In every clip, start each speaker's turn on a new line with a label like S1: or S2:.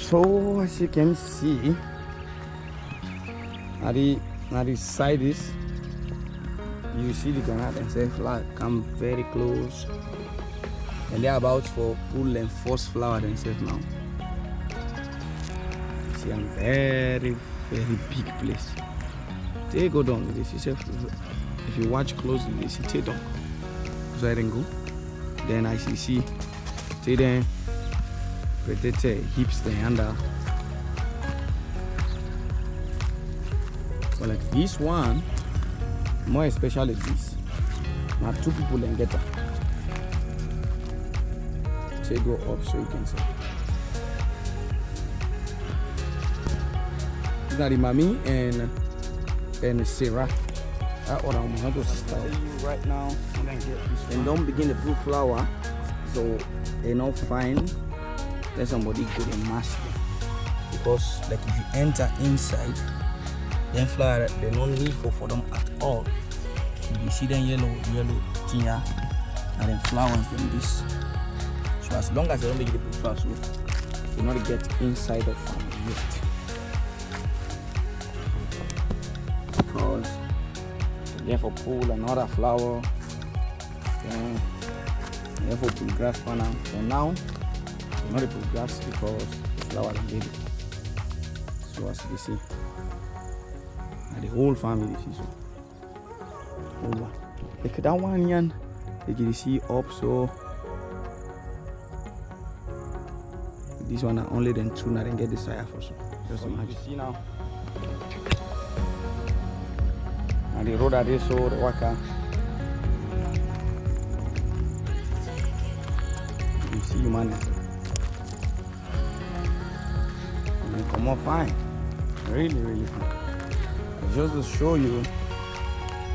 S1: So as you can see, at the side is, you see the groundnut and say flower come very close, and they're about for full and first flower themselves now. See, a very big place. They go down with this. If you watch closely, you see they down. So I then go. Then I see they then protect hips there under. But like this one, more especially this. Now 2 people then get her. They go up so you can see. These are the mommy and Sierra. Or I'm going to sister right now. And don't begin to put flower, so they're not fine. Let somebody go and mash them. Because like if you enter inside, then flower they don't need for them at all. You see them yellow thing here, and then flowers them this. So as long as they don't begin to put flowers, so you not get inside of them yet. Because therefore pull another flower, then therefore put grass for now. So now you not put grass because the flower is ready. So as you see, and the whole family is so over. Like that one yan, you can see up. So this one are only then 2 now then get the sire for so. Just imagine. You see now. And the road are there, so the worker. You see humanity. And they come up fine. Really fine. Just to show you,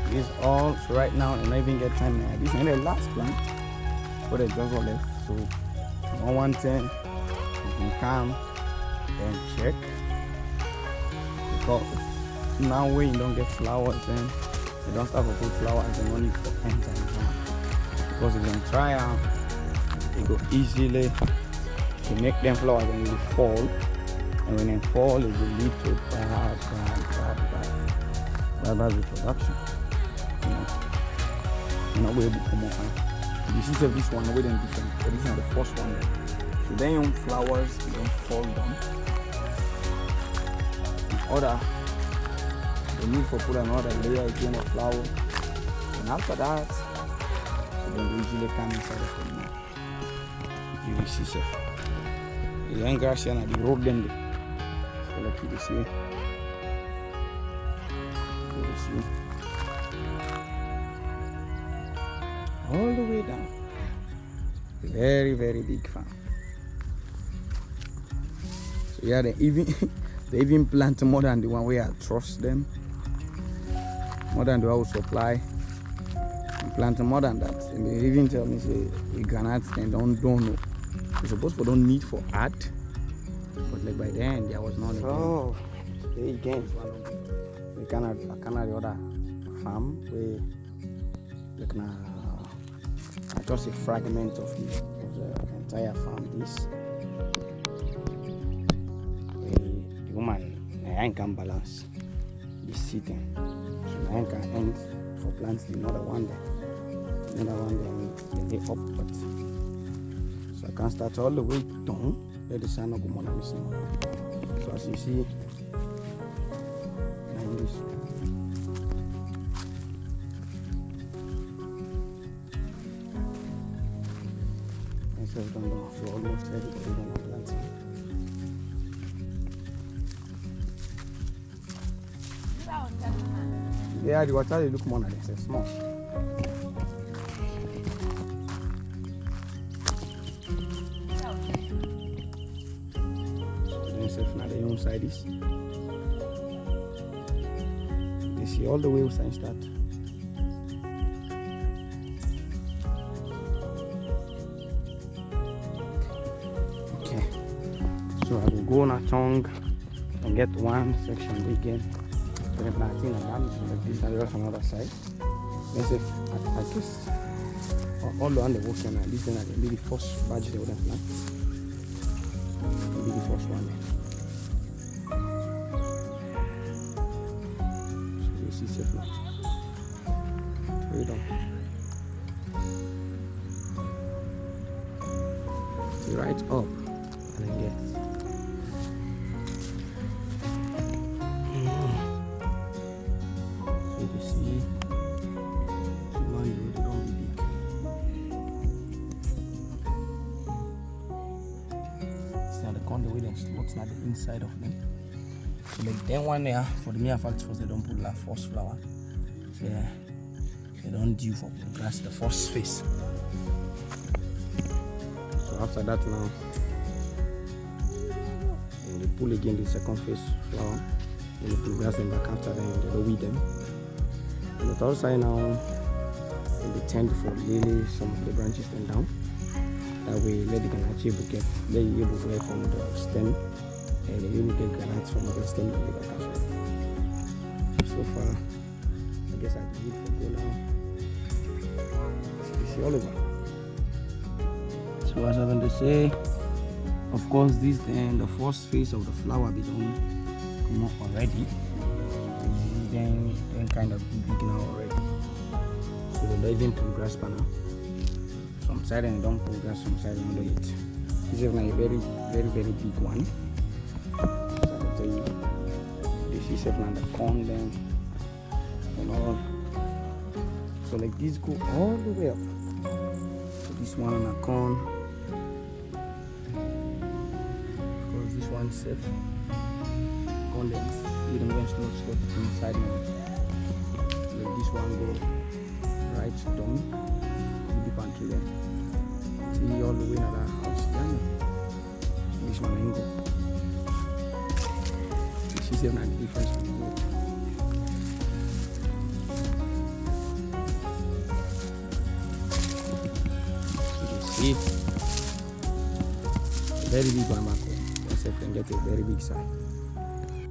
S1: this all so right now and not even get time now. This is the last plant, but they just all left. So 110, you can come and check. Because now when you don't get flowers, then you don't start to put flowers and only for end time. Because if you try out, they go easily to make them flowers and they fall. And when they fall, it will lead to bad reproduction. You know, we'll become more fine. You see this one way different, but this is the first one. So then young flowers, they don't fall down. Other, they need to put another layer again of flower. And after that, so then they usually come inside of them. You will see, sir. The young grass here, they rope them there. So like you see. All the way down. Very big farm. So yeah, they even plant more than the one way I trust them. More than the one who supply. They plant more than that. And they even tell me say the groundnuts and don't know. They supposed to don't need for art. But like by then there was none. Oh, they again. I cannot the other farm where like now just a fragment of the entire farm. This the woman I can balance the seating, so I can end for plants the another one there, then they up, but so I can start all the way down. Let the sun not go more than missing. So as you see. So almost everybody don't plant. Yeah, the water they look more than it's small. So then now the young side is. They see all the way outside start. So I will go on a tongue and get one section again. So the planting and that, so like this and the from the other side. Let's say at least all around the ocean, at least then I can be the first batch they would have plant. Maybe the first one. So you see safe now. Straight on. See right up and then get. So you see, they don't be big. The corn, the way them slots at the inside of them. So like then one there for the mere fact was they don't put like first flower. So yeah, they don't due for grass the first phase. So after that now they pull again the second phase flower. Then they put grass them back after them, they don't weed them. And the third side now they tend to lay some of the branches then down. That way, let you can achieve to get, let you able to get from the stem, and you will get granites from the stem of the back as well. So far, I guess I need for go now. So you see all over. So as I'm going to say, of course, this then the first phase of the flower be done come up already. Then kind of big now already. So they don't even put grass by now. Some side and don't progress, some side and do it. This is like a very big one. So I'll tell you, this is even the corn then and all. So like this go all the way up. So this one on the corn. Because this one safe. Corn then you don't want to go inside now. Like this one go right down. The pantry there. See all the way in our house. Yeah. This one angle. This is even a difference from the road. So you see, a very big one back home. Yourself can get a very big size.